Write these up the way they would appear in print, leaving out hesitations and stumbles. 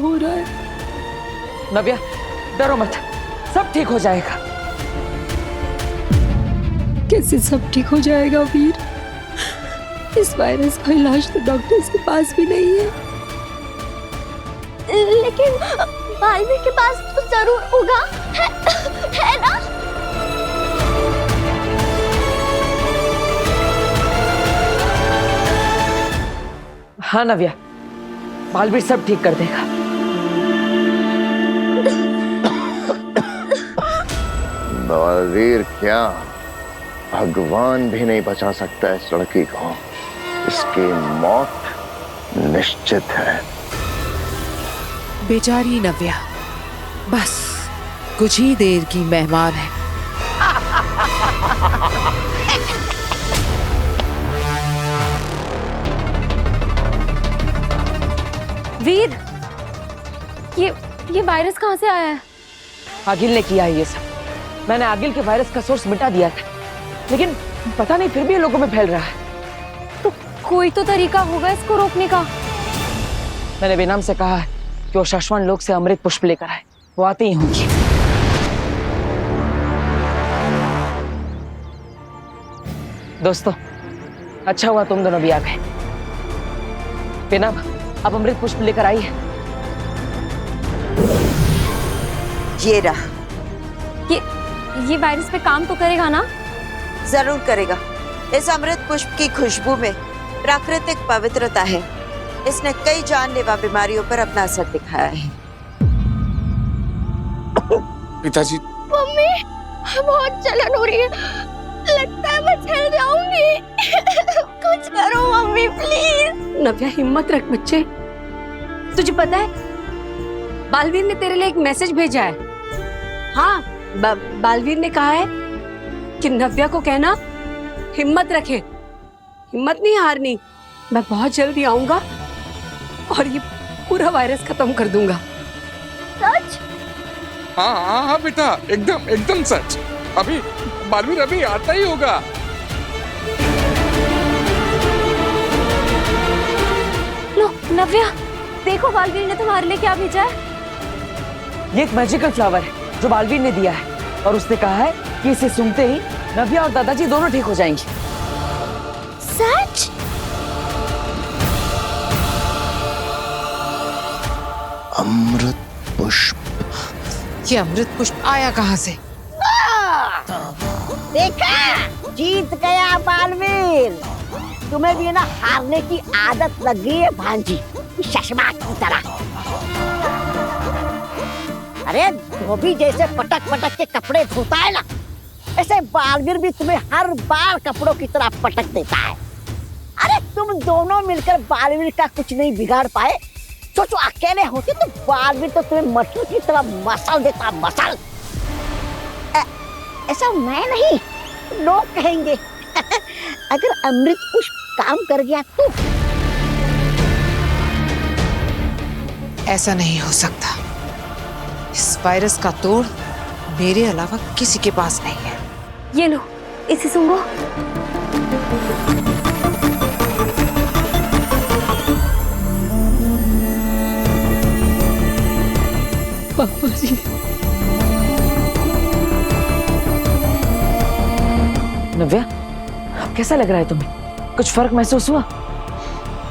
हो रहा है। नव्या, डरो मत, सब ठीक हो जाएगा। कैसे सब ठीक हो जाएगा वीर? इस वायरस का इलाज तो डॉक्टर्स के पास भी नहीं है। लेकिन बालवीर के पास तो जरूर होगा, है ना? हाँ नव्या, बालवीर सब ठीक कर देगा। बालवीर क्या, भगवान भी नहीं बचा सकता इस लड़की को। इसकी मौत निश्चित है। बेचारी नव्या बस कुछ ही देर की मेहमान है। वीर, ये वायरस कहाँ से आया है? आगिल ने किया है ये सब। मैंने आगिल के वायरस का सोर्स मिटा दिया था, लेकिन पता नहीं फिर भी लोगों में फैल रहा है। तो कोई तो तरीका होगा इसको रोकने का। मैंने बेनाम से कहा है कि वो शाश्वत लोक से अमृत पुष्प लेकर आए, वो आते ही होंगी। दोस्तों, अच्छा हुआ तुम दोनों भी आ गए। बेनाम, अब अमृत पुष्प लेकर आई है। ये रहा। ये वायरस पे काम तो करेगा ना? जरूर करेगा। इस अमृत पुष्प की खुशबू में प्राकृतिक पवित्रता है। इसने कई जानलेवा बीमारियों पर अपना असर दिखाया है। पिताजी। मम्मी, बहुत जलन हो रही है, लगता है मैं जल जाऊंगी। कुछ करो मम्मी प्लीज। नव्या, हिम्मत रख बच्चे। तुझे पता है बालवीर ने तेरे लिए एक मैसेज भेजा है। हाँ, बालवीर ने कहा है कि नव्या को कहना हिम्मत रखे, हिम्मत नहीं हारनी। मैं बहुत जल्दी आऊंगा और ये पूरा वायरस खत्म कर दूंगा। सच? हाँ हाँ हाँ बेटा, एकदम एकदम सच। अभी बालवीर अभी आता ही होगा। लो नव्या, देखो बालवीर ने तुम्हारे लिए क्या भेजा है। ये एक मैजिकल फ्लावर है जो बालवीर ने दिया है, और उसने कहा है कि इसे सूंघते ही नव्या और दादाजी दोनों ठीक हो जाएंगे। सच? अमृत पुष्प। ये अमृत पुष्प आया कहाँ से? देखा, जीत गया बालवीर। तुम्हें भी ना हारने की आदत लग गई है भांजी, चश्मा की तरह। अरे धोबी जैसे पटक पटक के कपड़े धोता है ना, ऐसे बालवीर भी तुम्हें हर बार कपड़ों की तरह पटक देता है। अरे तुम दोनों मिलकर बालवीर का कुछ नहीं बिगाड़ पाए। सोचो अकेले होते तो बालवीर तो तुम्हें मछली की तरह मसल देता, मसल। ऐसा मैं नहीं, लोग कहेंगे। अगर अमृत पुष्प काम कर गया तो। ऐसा नहीं हो सकता। इस वायरस का तोड़ मेरे अलावा किसी के पास नहीं है। ये लो, इसे सूंघो। पापा जी, नव्या, अब कैसा लग रहा है तुम्हें? कुछ फर्क महसूस हुआ?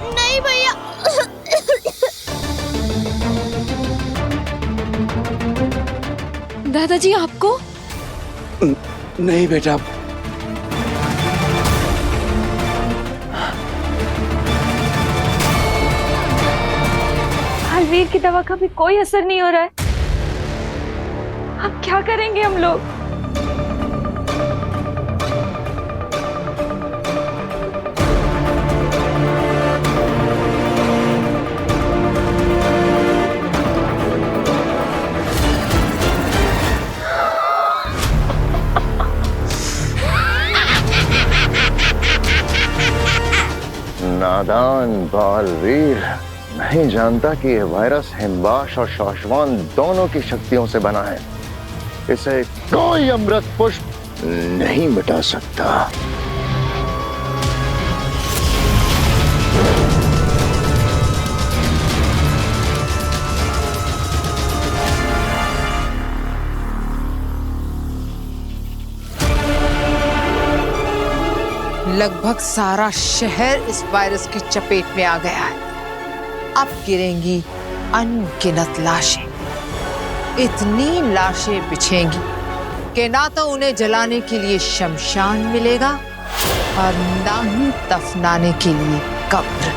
नहीं भैया। दादाजी, आपको? नहीं बेटा। बालवीर की दवा का भी कोई असर नहीं हो रहा है। अब क्या करेंगे हम लोग? नादान बालवीर नहीं जानता कि यह वायरस हिमवाश और शाश्वान दोनों की शक्तियों से बना है। इसे कोई अमृत पुष्प नहीं मिटा सकता। लगभग सारा शहर इस वायरस की चपेट में आ गया है। अब गिरेंगी अनगिनत लाशें, इतनी लाशें बिछेंगी कि ना तो उन्हें जलाने के लिए शमशान मिलेगा और ना ही दफनाने के लिए कब्र।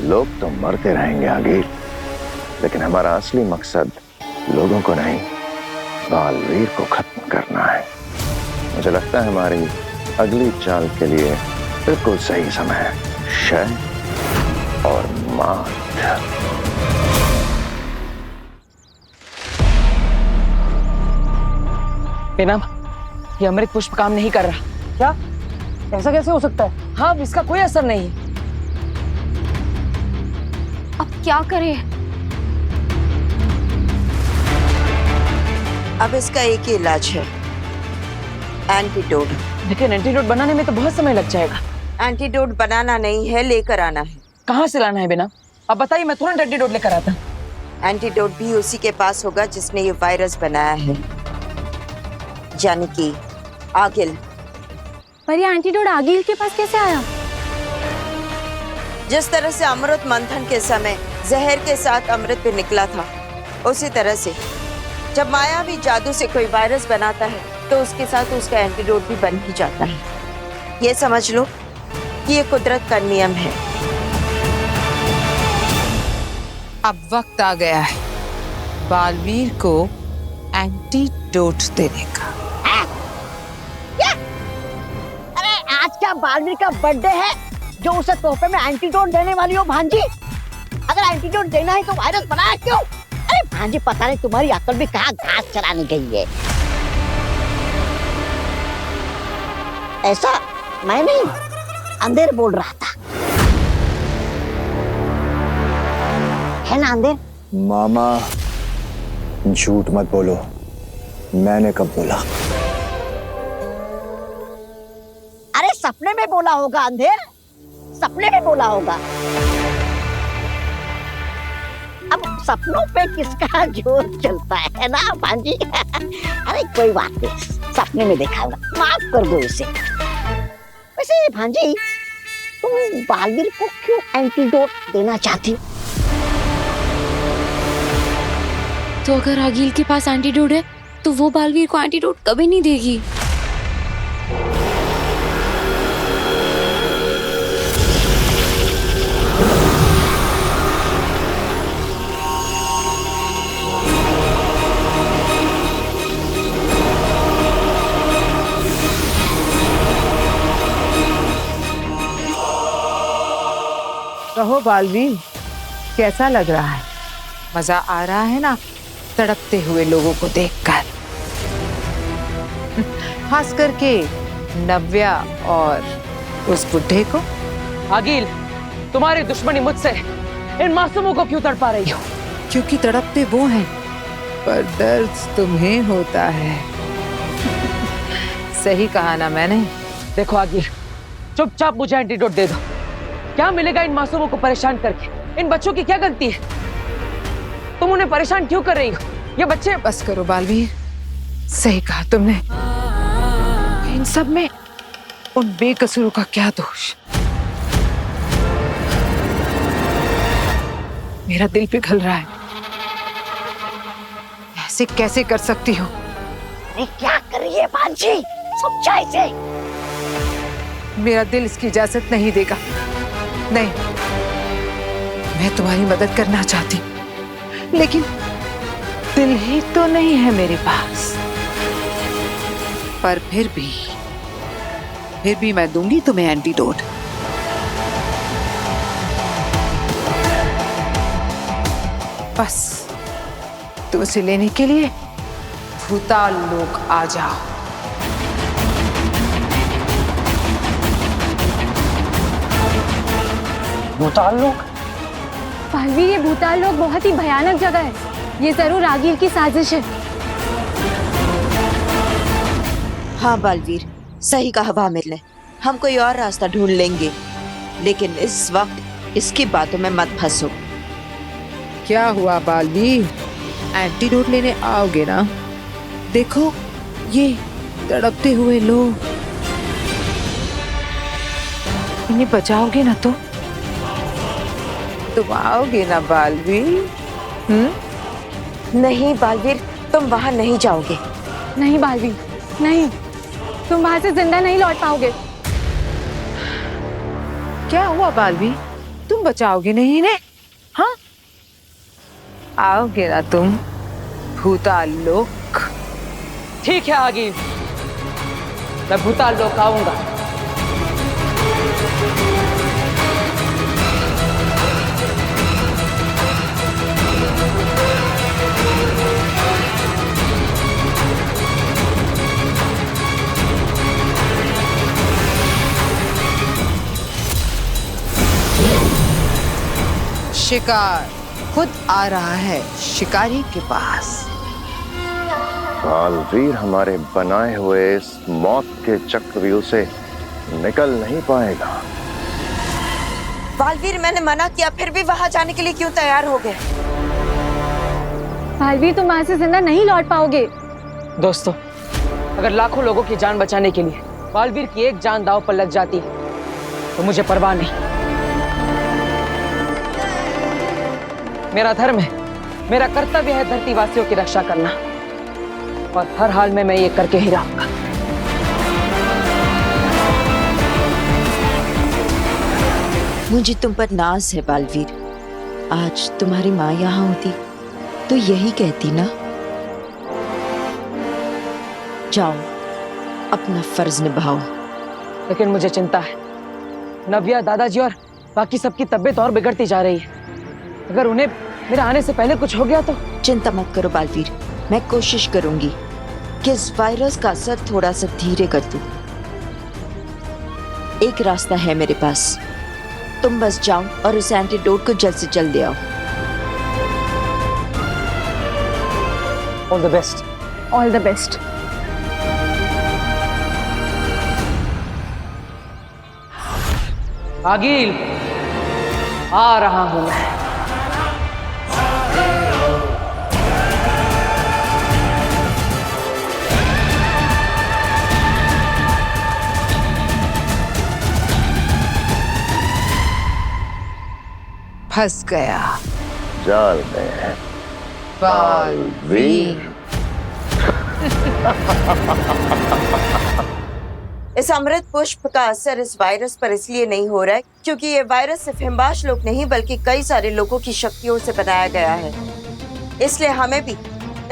लोग तो मरते रहेंगे आगे, लेकिन हमारा असली मकसद लोगों को नहीं, बालवीर को खत्म करना है। मुझे लगता है हमारी अगली चाल के लिए बिल्कुल सही समय है, शय और मात। बेनाम, ये अमृत पुष्प काम नहीं कर रहा। क्या? ऐसा कैसे हो सकता है? हाँ, इसका कोई असर नहीं है। अब क्या करें? अब इसका एक ही इलाज है, एंटीडोट। लेकिन एंटीडोट बनाने में तो बहुत समय लग जाएगा। एंटीडोट बनाना नहीं है, लेकर आना है। कहाँ से लाना है बेनाम? अब बताइए, मैं तुरंत एंटीडोट लेकर आता। एंटीडोट भी उसी के पास होगा जिसने ये वायरस बनाया है, यानी कि आगिल। पर ये एंटीडोट आगिल के पास कैसे आया? जिस तरह से अमृत मंथन के समय जहर के साथ अमृत भी निकला था, उसी तरह से जब मायावी जादू से कोई वायरस बनाता है तो उसके साथ उसका एंटीडोट भी बन ही जाता है। ये समझ लो कि ये कुदरत का नियम है। अब वक्त आ गया है बालवीर को एंटीडोट देने का। अरे आज क्या बालवीर का बर्थडे है जो उसे तोहफे में एंटीडोट देने वाली हो भांजी? अगर एंटीडोट देना है तो वायरस बनाया क्यों? अरे भांजी, पता नहीं तुम्हारी अकल भी कहाँ घास चराने गई है। ऐसा मैं नहीं, अंधेर बोल रहा था, है ना अंधेर? मामा झूठ मत बोलो, मैंने कब बोला? अरे सपने में बोला होगा अंधेर, सपने में बोला होगा। अब सपनों पे किसका जोर चलता है ना भांजी? अरे कोई बात नहीं, सपने में देखा होगा, माफ कर दो इसे। वैसे भांजी, तुम बालवीर को क्यों एंटीडोट देना चाहती हो? तो अगर आगिल के पास एंटीडोट है तो वो बालवीर को एंटीडोट कभी नहीं देगी। कहो बालवीर, कैसा लग रहा है? मजा आ रहा है ना तड़पते हुए लोगों को देखकर? खास करके नव्या और उस बुढ़े को। आगिल, तुम्हारी दुश्मनी मुझसे इन मासूमों को क्यों तड़पा रही हो? क्योंकि तड़पते वो हैं, पर दर्द तुम्हें होता है। सही कहा ना मैंने? देखो आगिल, चुपचाप मुझे एंटीडोट दे दो। क्या मिलेगा इन मासूमों को परेशान करके? इन बच्चों की क्या गलती है? तुम उन्हें परेशान क्यों कर रही हो? ये बच्चे। बस करो बालवीर, सही कहा तुमने। इन सब में उन बेकसूरों का क्या दोष? मेरा दिल पिघल रहा है। ऐसे कैसे कर सकती हो? अरे क्या करिए भांजी, समझा इसे। मेरा दिल इसकी इजाजत नहीं देगा। नहीं, मैं तुम्हारी मदद करना चाहती हूँ, लेकिन दिल ही तो नहीं है मेरे पास। पर फिर भी मैं दूंगी तुम्हें एंटीडोट। बस तुम उसे लेने के लिए भूताल लोग आ जाओ। भूताल लोग? बालवीर, ये भूताल लोग बहुत ही भयानक जगह है। ये जरूर आगिल की साजिश है। हाँ बालवीर, सही कहा भामिर ने। हम कोई और रास्ता ढूंढ लेंगे, लेकिन इस वक्त इसकी बातों में मत फंसो। क्या हुआ बालवीर, एंटीडोट लेने आओगे ना? देखो ये तड़पते हुए लोग। नहीं बचाओगे ना तो तुम आओगे ना बालवीर? नहीं बालवीर, तुम वहां नहीं जाओगे। नहीं बालवीर, नहीं, तुम वहां से जिंदा नहीं लौट पाओगे। क्या हुआ बालवीर, तुम बचाओगे नहीं इन्हें? हाँ, आओगे ना तुम भूताल लोक? ठीक है आगे, मैं भूताल लोक आऊंगा। शिकार खुद आ रहा है शिकारी के पास। बालवीर हमारे बनाए हुए इस मौत के चक्रव्यूह से निकल नहीं पाएगा। बालवीर, मैंने मना किया, फिर भी वहां जाने के लिए क्यों तैयार हो गए? बालवीर, तुम वहां से जिंदा नहीं लौट पाओगे। दोस्तों, अगर लाखों लोगों की जान बचाने के लिए बालवीर की एक जान दांव पर लग जाती तो मुझे परवाह नहीं। मेरा धर्म है, मेरा कर्तव्य है धरतीवासियों की रक्षा करना, और हर हाल में मैं ये करके ही रहूंगा। मुझे तुम पर नाज है बालवीर। आज तुम्हारी माँ यहाँ होती तो यही कहती ना। जाओ, अपना फर्ज निभाओ। लेकिन मुझे चिंता है, नव्या, दादाजी और बाकी सबकी तबीयत और बिगड़ती जा रही है। अगर उन्हें मेरे आने से पहले कुछ हो गया तो? चिंता मत करो बालवीर, मैं कोशिश करूंगी कि इस वायरस का असर थोड़ा सा धीरे कर दूं। एक रास्ता है मेरे पास, तुम बस जाओ और उस एंटीडोट को जल्द से जल्द ले आओ। All the best. All the best. आगिल, आ रहा हूं मैं। फंस गया जाल में बालवीर। इस अमृत पुष्प का असर इस वायरस पर इसलिए नहीं हो रहा है क्योंकि ये वायरस सिर्फ हिमबाश लोग नहीं बल्कि कई सारे लोगों की शक्तियों से बनाया गया है। इसलिए हमें भी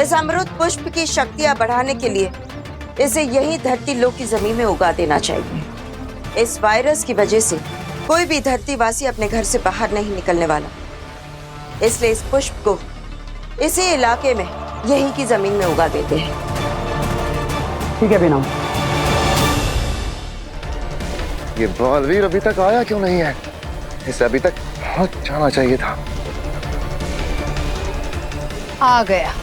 इस अमृत पुष्प की शक्तियां बढ़ाने के लिए इसे यही धरती लोक की जमीन में उगा देना चाहिए। इस वायरस की वजह से कोई भी धरतीवासी अपने घर से बाहर नहीं निकलने वाला, इसलिए इस पुष्प को इसी इलाके में यही की जमीन में उगा देते हैं। ठीक है बिना। ये बालवीर अभी तक आया क्यों नहीं है? इसे अभी तक पहुंच जाना चाहिए था। आ गया।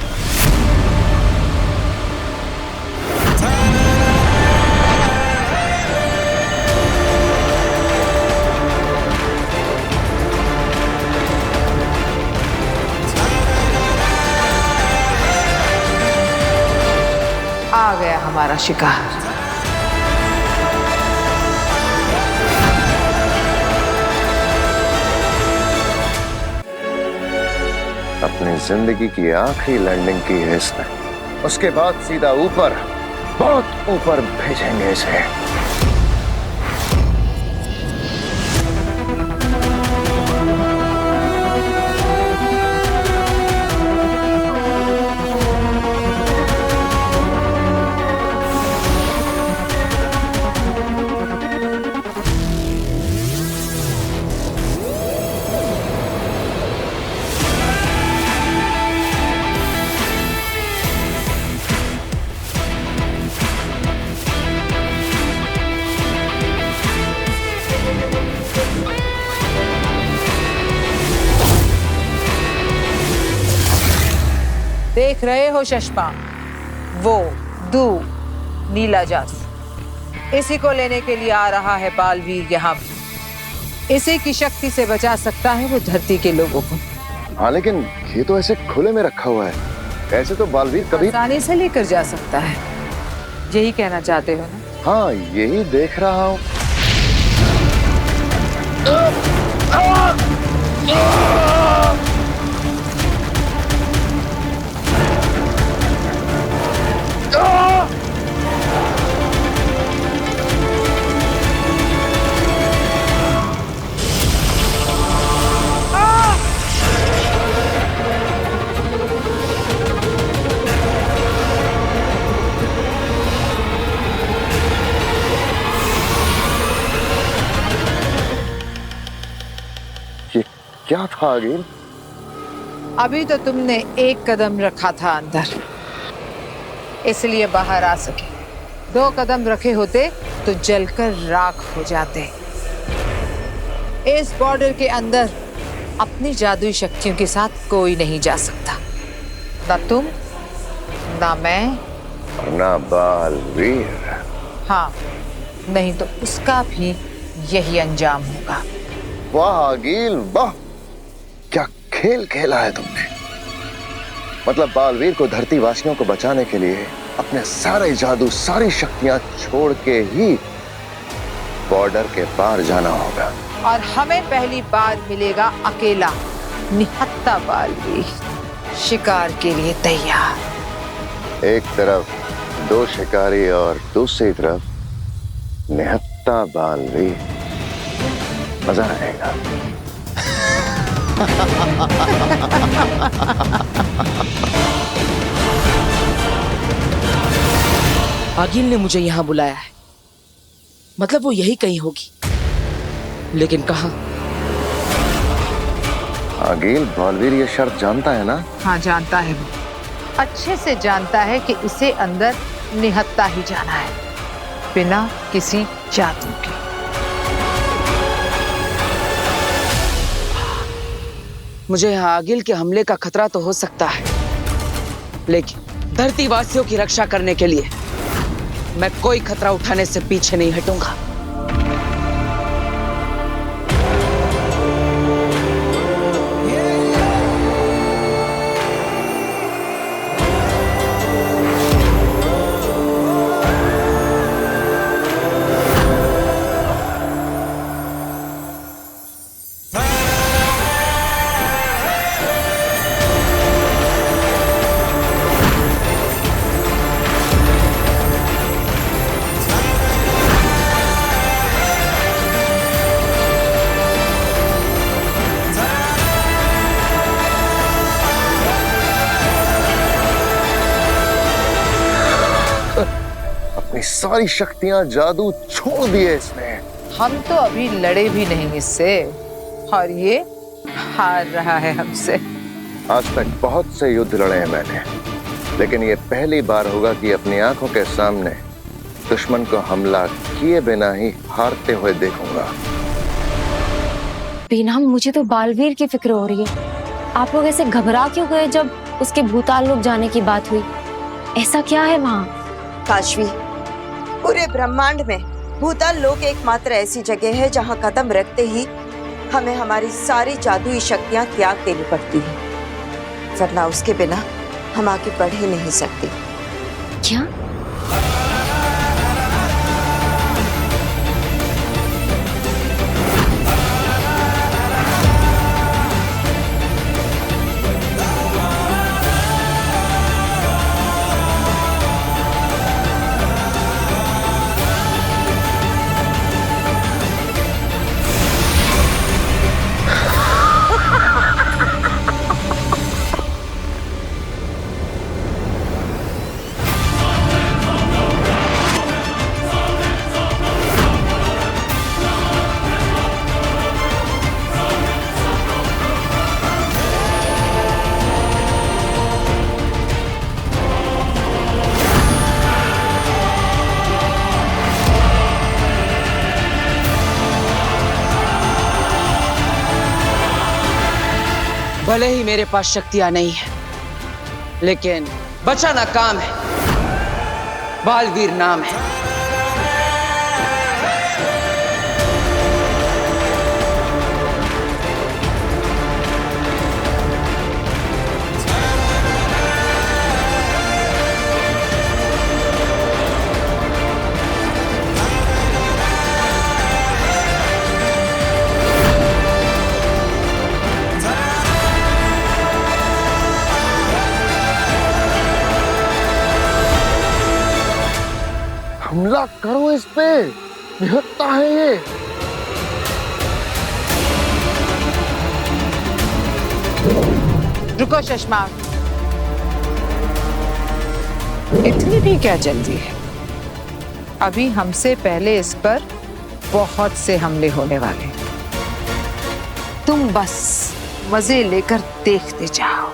आ गया हमारा शिकार। अपनी जिंदगी की आखिरी लैंडिंग की है इसने, उसके बाद सीधा ऊपर, बहुत ऊपर भेजेंगे इसे। देख रहे हो चश्मा, वो दू नीला जादू, इसी को लेने के लिए आ रहा है बालवीर यहाँ भी। इसी की शक्ति से बचा सकता है वो धरती के लोगों को। हाँ, लेकिन ये तो ऐसे खुले में रखा हुआ है, ऐसे तो बालवीर कभी आसानी से लेकर जा सकता है। यही कहना चाहते हो ना? हाँ, यही देख रहा हूँ। ये क्या था आगिल? अभी तो तुमने एक कदम रखा था अंदर, इसलिए बाहर आ सके। 2 कदम रखे होते तो जलकर राख हो जाते। इस बॉर्डर के अंदर अपनी जादुई शक्तियों के साथ कोई नहीं जा सकता, ना तुम, ना मैं, ना बालवीर। हाँ, नहीं तो उसका भी यही अंजाम होगा। वाह आगिल वाह, क्या खेल खेला है तुमने। मतलब बालवीर को धरती वासियों को बचाने के लिए अपने सारे जादू, सारी शक्तियां छोड़ के ही बॉर्डर के पार जाना होगा। और हमें पहली बार मिलेगा अकेला निहत्था बालवीर, शिकार के लिए तैयार। एक तरफ 2 शिकारी और दूसरी तरफ निहत्था बालवीर। मजा आएगा। आगिल ने मुझे यहाँ बुलाया है, मतलब वो यही कहीं होगी, लेकिन कहाँ? आगिल, बालवीर ये शर्त जानता है ना? हाँ, जानता है वो, अच्छे से जानता है कि इसे अंदर निहत्था ही जाना है, बिना किसी जादू के। मुझे यहाँ आगिल के हमले का खतरा तो हो सकता है, लेकिन धरती वासियों की रक्षा करने के लिए मैं कोई खतरा उठाने से पीछे नहीं हटूंगा। सारी शक्तियां, जादू छोड़ दिए इसने। हम तो अभी लड़े भी नहीं इससे, और ये हार रहा है हमसे। आज तक बहुत से युद्ध लड़े हैं मैंने, लेकिन ये पहली बार होगा कि अपनी आंखों के सामने दुश्मन को हमला किए बिना ही हारते हुए देखूंगा। बीना, मुझे तो बालवीर की फिक्र हो रही है। आप लोग ऐसे घबरा क्यों गए जब उसके भूताल लोक जाने की बात हुई? ऐसा क्या है वहाँ? काशवी, पूरे ब्रह्मांड में भूताल लोक एकमात्र ऐसी जगह है जहाँ कदम रखते ही हमें हमारी सारी जादुई शक्तियाँ त्याग देनी पड़ती है, वरना उसके बिना हम आगे बढ़ ही नहीं सकते। क्या? भले ही मेरे पास शक्तियां नहीं है, लेकिन बचाना काम है। बालवीर नाम है। करो इस पे, निहत्था है ये। रुको चश्मा, इतनी भी क्या जल्दी है? अभी हमसे पहले इस पर बहुत से हमले होने वाले। तुम बस मजे लेकर देखते जाओ।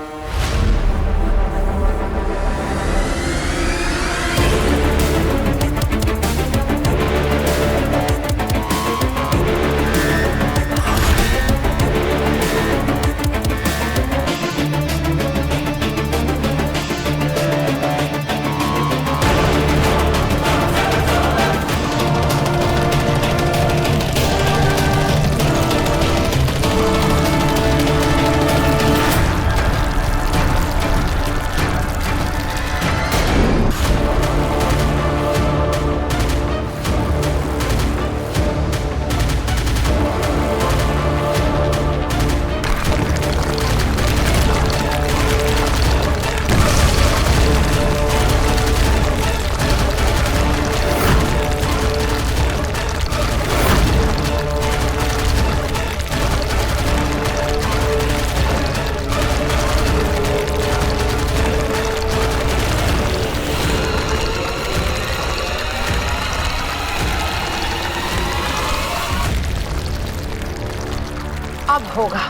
अब होगा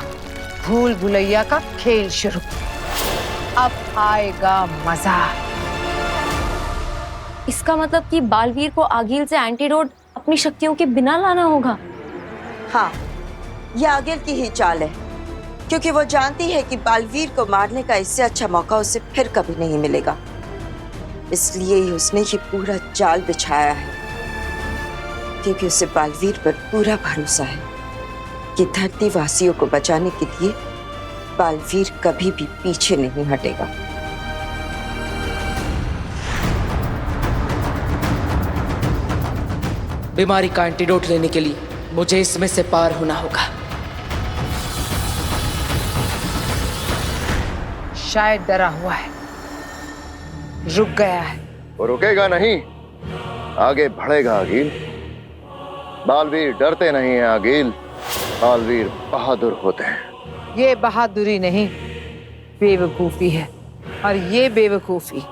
भूल भुलैया का खेल शुरू। अब आएगा मजा। इसका मतलब कि बालवीर को आगिल से एंटीडोट अपनी शक्तियों के बिना लाना होगा। हाँ, ये आगिल की ही चाल है, क्योंकि वो जानती है कि बालवीर को मारने का इससे अच्छा मौका उसे फिर कभी नहीं मिलेगा। इसलिए ही उसने ये पूरा जाल बिछाया है, क्योंकि उसे बालवीर पर पूरा भरोसा है कि धरती वासियों को बचाने के लिए बालवीर कभी भी पीछे नहीं हटेगा। बीमारी का एंटीडोट लेने के लिए मुझे इसमें से पार होना होगा। शायद डरा हुआ है, रुक गया है। वो रुकेगा नहीं, आगे बढ़ेगा आगिल। बालवीर डरते नहीं है आगिल, बालवीर बहादुर होते हैं। ये बहादुरी नहीं, बेवकूफी है, और ये बेवकूफी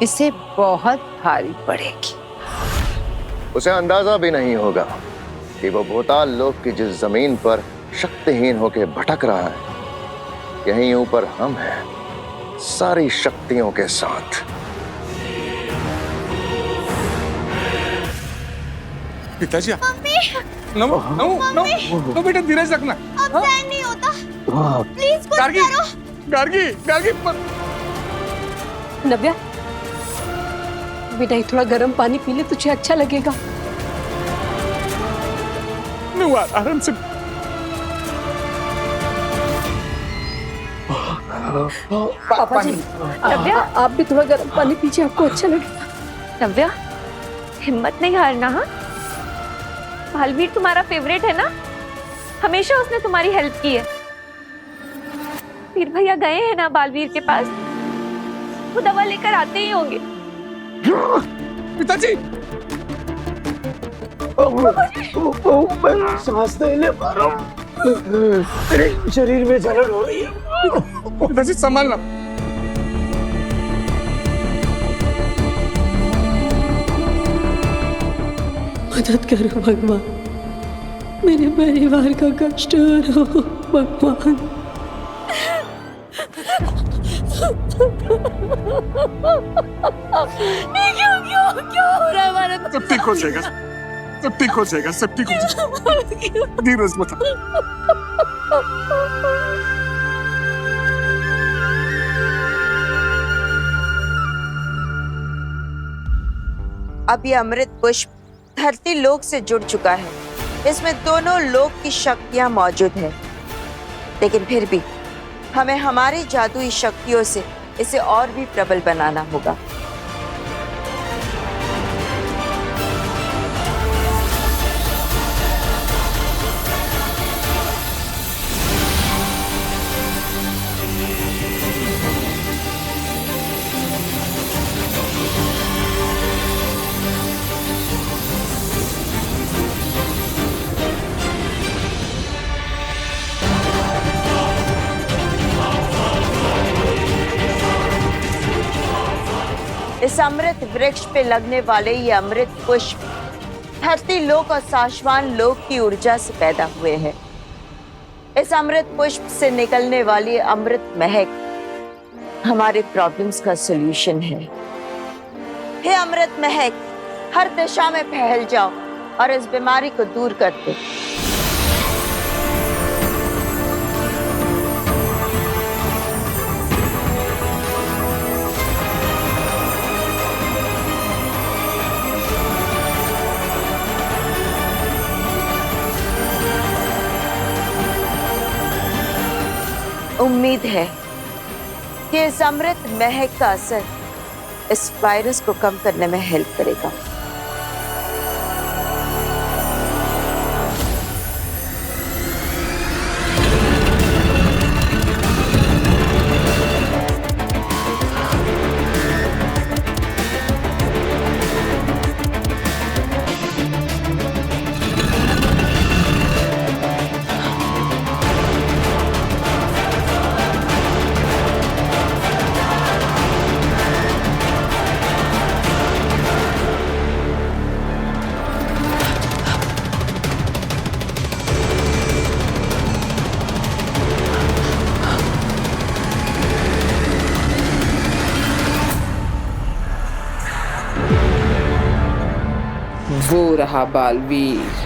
इसे बहुत भारी पड़ेगी। उसे अंदाजा भी नहीं होगा कि वो भूताल लोक की जिस जमीन पर शक्तिहीन होकर भटक रहा है, यहीं ऊपर हम हैं, सारी शक्तियों के साथ। पिताजी, नमो नमो नमो बेटा, धीरज रखना। अब सहन नहीं होता, प्लीज कुछ गार्गी, करो। गार्गी, गार्गी पर... नव्या, बेटा ये थोड़ा गर्म पानी पी ले, तुझे अच्छा लगेगा। आराम से। पापा जी, नव्या आप भी थोड़ा गर्म पानी पीजिए, आपको अच्छा लगेगा। नव्या, हिम्मत नहीं हारना। हाँ, बालवीर तुम्हारा फेवरेट है ना, हमेशा उसने तुम्हारी हेल्प की है। फिर भैया गए हैं ना बालवीर के पास, वो दवा लेकर आते ही होंगे। पिताजी, मैं सांस नहीं ले पा रहा हूँ, मेरे शरीर में जलन हो रही है। पिताजी संभालना। मदद करो भगवान, मेरे परिवार का कष्ट हरो भगवान। क्यों हो रहा है हमारे? सब ठीक हो जाएगा, सब ठीक हो जाएगा, सब ठीक हो जाएगा। धीरज बता। अब ये अमृत पुष्प धरती लोक से जुड़ चुका है। इसमें दोनों लोक की शक्तियां मौजूद है, लेकिन फिर भी हमें हमारी जादुई शक्तियों से इसे और भी प्रबल बनाना होगा। इस अमृत वृक्ष पे लगने वाले ये अमृत पुष्प धरती लोक और शाश्वत लोक की ऊर्जा से पैदा हुए हैं। इस अमृत पुष्प से निकलने वाली अमृत महक हमारे प्रॉब्लम्स का सॉल्यूशन है। हे अमृत महक, हर दिशा में फैल जाओ और इस बीमारी को दूर कर दो। उम्मीद है कि इस अमृत महक का असर इस वायरस को कम करने में हेल्प करेगा। वो रहा बालवीर।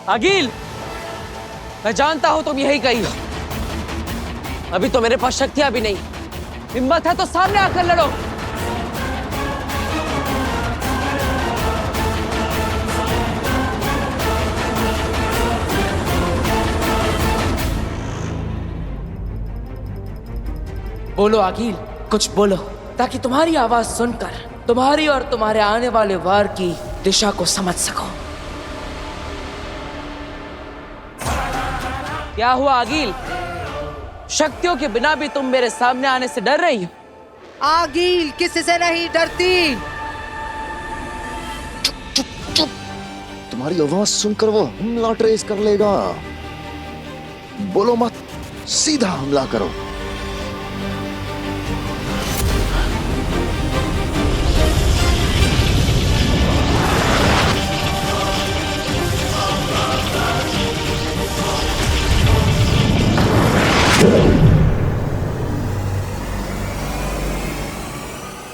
अगिल, मैं जानता हूं तुम यही कही हो। अभी तो मेरे पास शक्तियां भी नहीं। हिम्मत है तो सामने आकर लड़ो। बोलो अगिल, कुछ बोलो ताकि तुम्हारी आवाज सुनकर तुम्हारी और तुम्हारे आने वाले वार की दिशा को समझ सको। क्या हुआ अगिल? शक्तियों के बिना भी तुम मेरे सामने आने से डर रही हो? आगिल किसी से नहीं डरती। तुम्हारी आवाज सुनकर वो हमला ट्रेस कर लेगा। बोलो मत, सीधा हमला करो।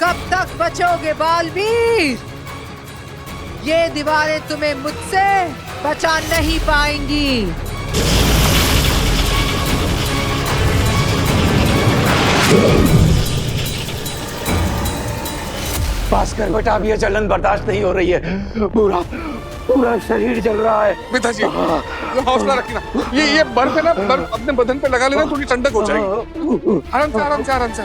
कब तक बचोगे बालवीर? ये दीवारें तुम्हें मुझसे बचा नहीं पाएंगी। पास कर बेटा, अब ये जलन बर्दाश्त नहीं हो रही है। पूरा पूरा शरीर जल रहा है। पिताजी हौसला रखना। ये बर्फ है ना, बर्फ अपने बदन पे लगा लेना, थोड़ी ठंडक हो जाएगी। आराम से आराम से आराम से।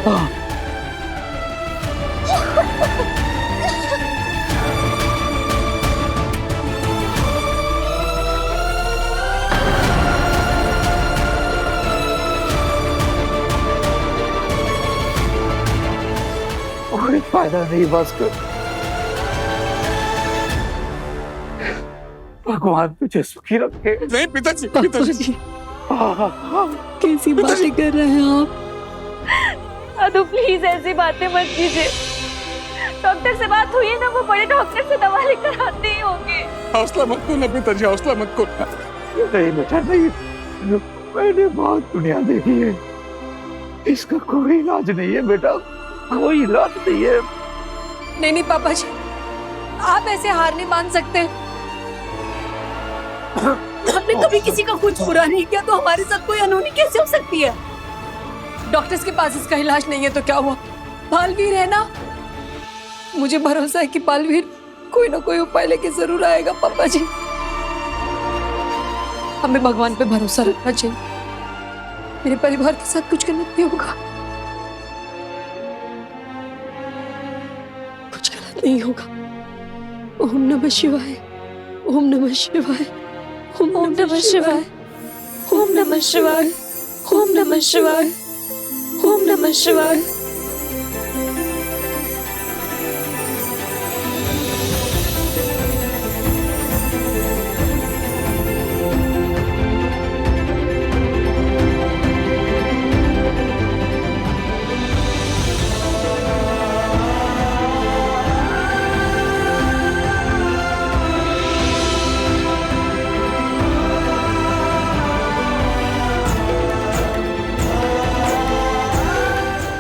कोई फायदा नहीं, बस कर। भगवान तुझे सुखी रखे। नहीं पिताजी, पिताजी कैसी बातें कर रहे हैं आप? अदु प्लीज ऐसी बातें मत कीजिए। डॉक्टर से बात हुई है ना, वो बड़े डॉक्टर से दवा लेकर आते ही होंगे। हौसला मत खोना पिताजी, हौसला मत खोना। नहीं बेटा नहीं, मैंने बहुत दुनिया देखी है। इसका कोई इलाज नहीं है बेटा, कोई इलाज नहीं है। नहीं पापा जी, आप ऐसे हार नहीं मान सकते। हमने कभी किसी का कुछ बुरा नहीं किया, तो हमारे साथ कोई अनहोनी कैसे हो सकती है? डॉक्टर्स के पास इसका इलाज नहीं है तो क्या हुआ? बालवीर है ना, मुझे भरोसा है कि बालवीर कोई ना कोई उपाय लेके जरूर आएगा। पापा जी, हमें भगवान पे भरोसा रखना चाहिए। मेरे परिवार के साथ कुछ गलत नहीं होगा, कुछ गलत नहीं होगा। ओम नमः शिवाय, ओम नमः शिवाय, ओम नमः शिवाय, ओम नमः शिवाय, ओम नमः शिवाय, ओम नमः शिवाय।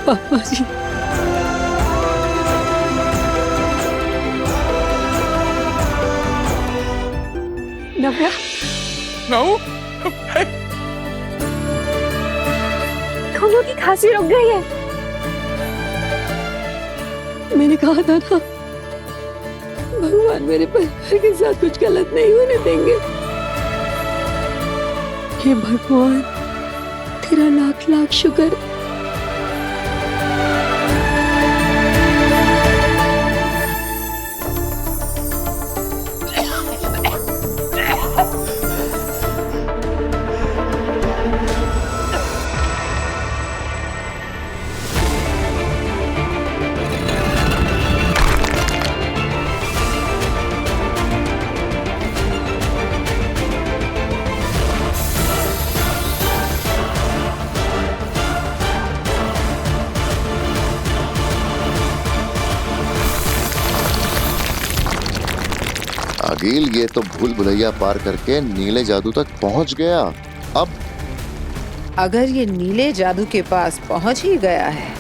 पापा जी, नव्या, नऊ, दोनों की खांसी रुक गई है। मैंने कहा था ना, भगवान मेरे परिवार के साथ कुछ गलत नहीं होने देंगे। हे भगवान, तेरा लाख लाख शुक्र। आगिल, ये तो भूल भुलैया पार करके नीले जादू तक पहुंच गया। अब अगर ये नीले जादू के पास पहुंच ही गया है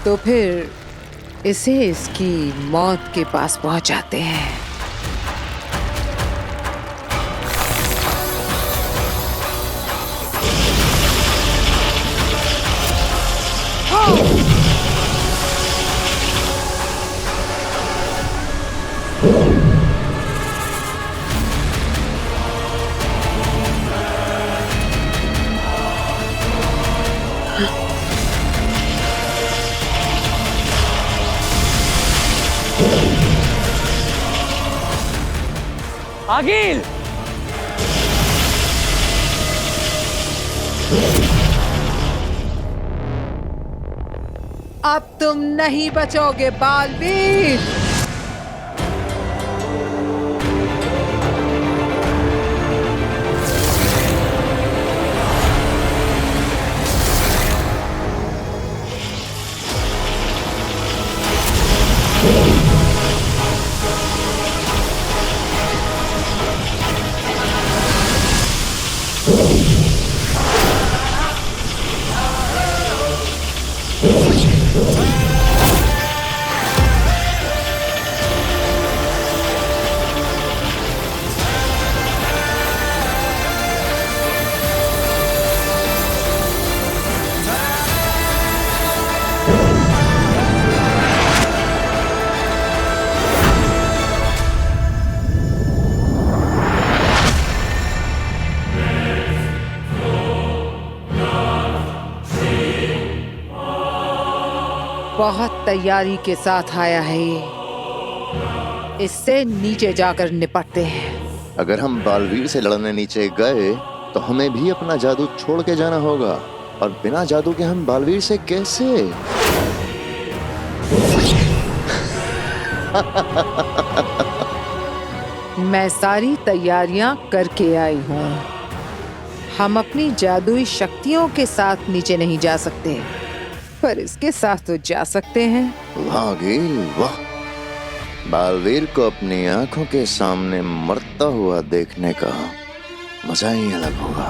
तो फिर इसे इसकी मौत के पास पहुंचाते हैं। आगिल, अब तुम नहीं बचोगे बालवीर। बहुत तैयारी के साथ आया है ये। इससे नीचे जाकर निपटते हैं। अगर हम बालवीर से लड़ने नीचे गए तो हमें भी अपना जादू छोड़ के जाना होगा, और बिना जादू के हम बालवीर से कैसे? मैं सारी तैयारियां करके आई हूँ। हम अपनी जादुई शक्तियों के साथ नीचे नहीं जा सकते, पर इसके साथ तो जा सकते हैं। वाह गिल, वाह! बालवीर को अपनी आंखों के सामने मरता हुआ देखने का मजा ही अलग होगा।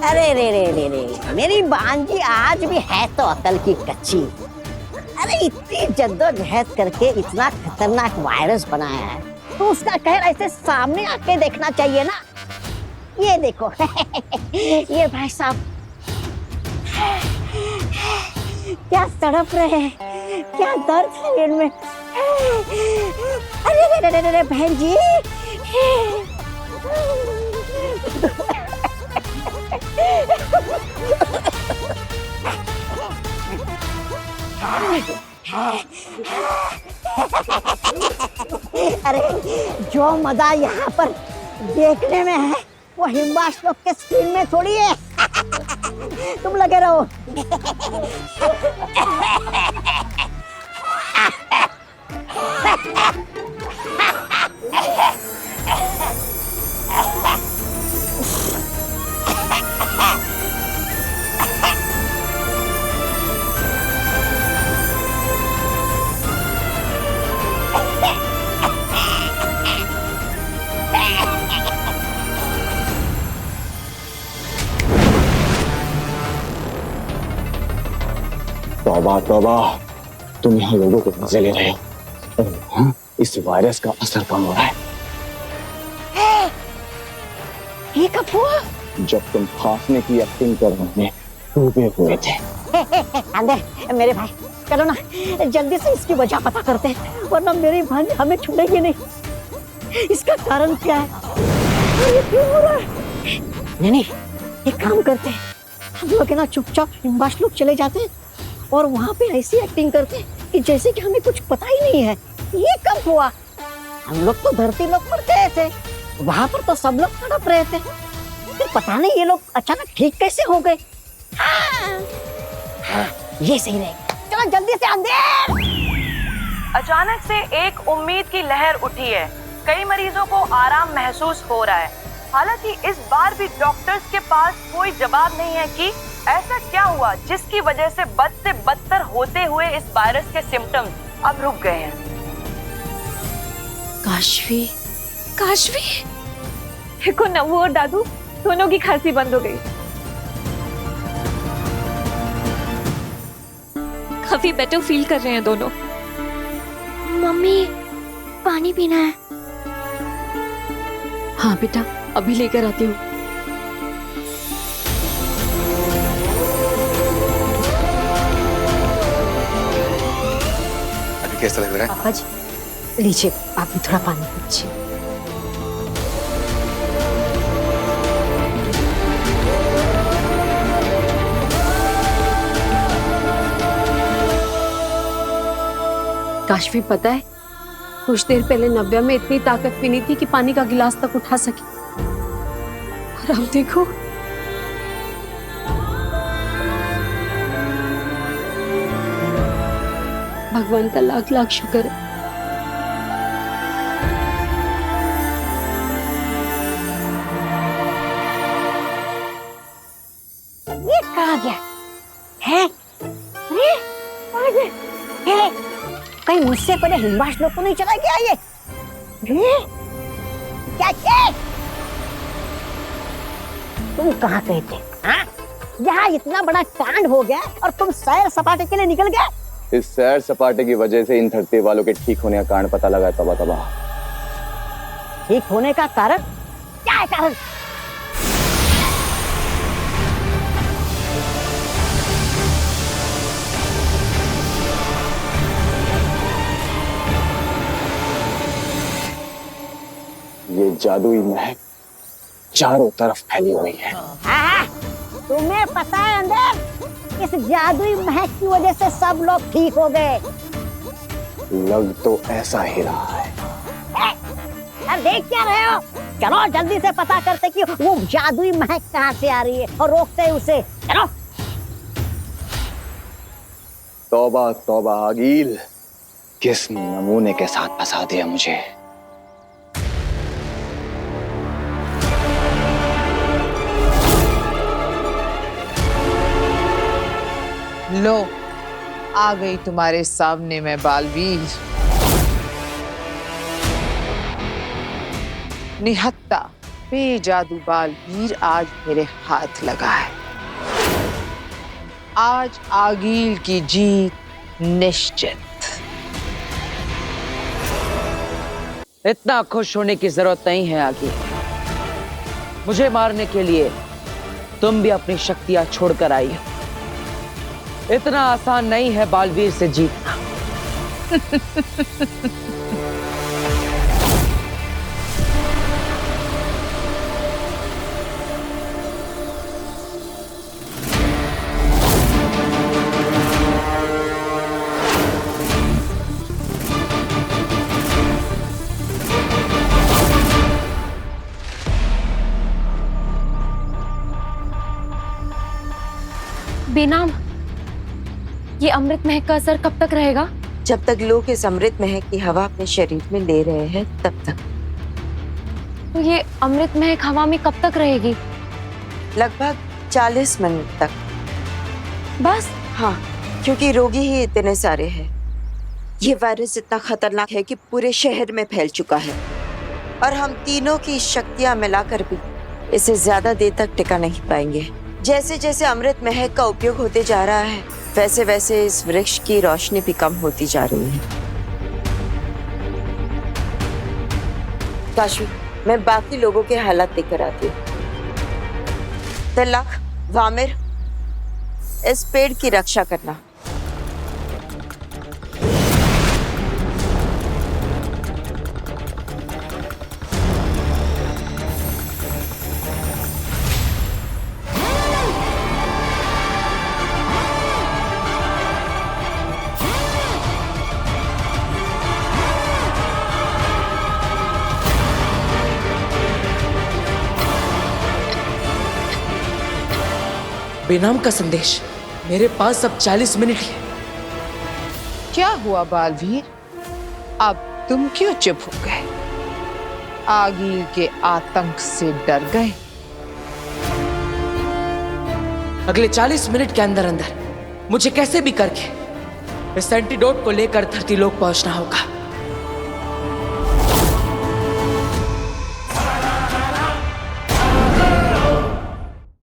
अरे रे रे रे रे, मेरी भांजी आज भी है तो अकल की कच्ची। अरे इतनी जद्दोजहद करके इतना खतरनाक वायरस बनाया है, तो उसका कहर ऐसे सामने आके देखना चाहिए ना। ये देखो ये भाई साहब क्या तड़प रहे हैं, क्या दर्द है इनमें। अरे अरे अरे अरे बहन जी अरे जो मजा यहाँ पर देखने में है वो हिमवास लोग के स्क्रीन में थोड़ी है। तुम लगे रहो। तौबा तौबा, तुम यहाँ लोगों को मजे ले रहे हो। हाँ, इस वायरस का असर कम हो रहा है। ये कब हुआ? जब तुम फांसने की एक्टिंग कर रहे डूबे हुए थे। अंदर मेरे भाई, चलो ना जल्दी से इसकी वजह पता करते हैं, वरना मेरी भांजी हमें छोड़ेगी नहीं। इसका कारण क्या है और ये क्यों हो रहा है? नहीं, एक काम करते हैं, हम लोग ना चुपचाप हिमवास लोग चले जाते हैं और वहाँ पे ऐसी एक्टिंग करते हैं कि जैसे कि हमें कुछ पता ही नहीं है। ये कब हुआ? हम लोग तो धरती लोग पर गए थे, वहाँ पर तो सब लोग तड़प रहे थे, फिर पता नहीं ये लोग अचानक ठीक कैसे हो गए। हाँ, ये सही रहेगा। चलो जल्दी से अंदर। अचानक से एक उम्मीद की लहर उठी है। कई मरीजों को आराम महसूस हो रहा है। हालांकि इस बार भी डॉक्टर्स के पास कोई जवाब नहीं है कि ऐसा क्या हुआ जिसकी वजह से बद से बदतर होते हुए इस वायरस के सिम्टम्स अब रुक गए हैं। काशवी, काशवी, देखो नव्वू और दादू दोनों की खांसी बंद हो गई। काफी बेटर फील कर रहे हैं दोनों। मम्मी पानी पीना है। हाँ बेटा, अभी लेकर आती हूँ। अभी कैसा लग रहा है? पापा जी लीजिए, आप भी थोड़ा पानी पीजिए। काशवी, पता है कुछ देर पहले नव्या में इतनी ताकत भी नहीं थी कि पानी का गिलास तक उठा सके, और अब देखो। भगवान का लाख लाख शुक्र है। ये कहाँ गया है? अरे कहीं मुझसे पहले हिमवास लोग को नहीं चला गया ये? क्या तुम कहाँ गए थे? हाँ? यहाँ इतना बड़ा कांड हो गया और तुम सैर सपाटे के लिए निकल गए। इस सैर सपाटे की वजह से इन धरती वालों के ठीक होने का कारण पता लगा। तबा तबा, ठीक होने का कारण क्या है? कारण ये जादुई महक चारों तरफ फैली हुई है। हाँ, तुम्हें पता है अंदर, इस जादुई महक की वजह से सब लोग ठीक हो गए। लग तो ऐसा ही रहा है। अब देख क्या रहे हो? चलो जल्दी से पता करते कि वो जादुई महक कहाँ से आ रही है और रोकते हैं उसे। चलो। तौबा तौबा आगील, किस नमूने के साथ फंसा दिया मुझे। लो, आ गई तुम्हारे सामने मैं बालवीर। निहत्ता बेजादू बालवीर आज मेरे हाथ लगा है। आज आगील की जीत निश्चित। इतना खुश होने की जरूरत नहीं है आगे। मुझे मारने के लिए तुम भी अपनी शक्तियां छोड़कर आई हो। इतना आसान नहीं है बालवीर से जीतना। बेनाम, ये अमृत महक का असर कब तक रहेगा? जब तक लोग इस अमृत महक की हवा अपने शरीर में ले रहे हैं तब तक। तो ये अमृत महक हवा में कब तक रहेगी? लगभग 40 मिनट तक। बस? हाँ, क्योंकि रोगी ही इतने सारे हैं। ये वायरस इतना खतरनाक है कि पूरे शहर में फैल चुका है और हम तीनों की शक्तियां मिलाकर भी इसे ज्यादा देर तक टिका नहीं पाएंगे। जैसे जैसे अमृत महक का उपयोग होते जा रहा है वैसे वैसे इस वृक्ष की रोशनी भी कम होती जा रही है। काशवी, मैं बाकी लोगों के हालात लेकर आती हूँ। तिलक, वामिर, इस पेड़ की रक्षा करना। बेनाम का संदेश मेरे पास अब 40 मिनट है। क्या हुआ बालवीर, अब तुम क्यों चुप हो गए? आगील के आतंक से डर गए? अगले 40 मिनट के अंदर अंदर मुझे कैसे भी करके इस एंटीडोट को लेकर धरती लोक पहुंचना होगा।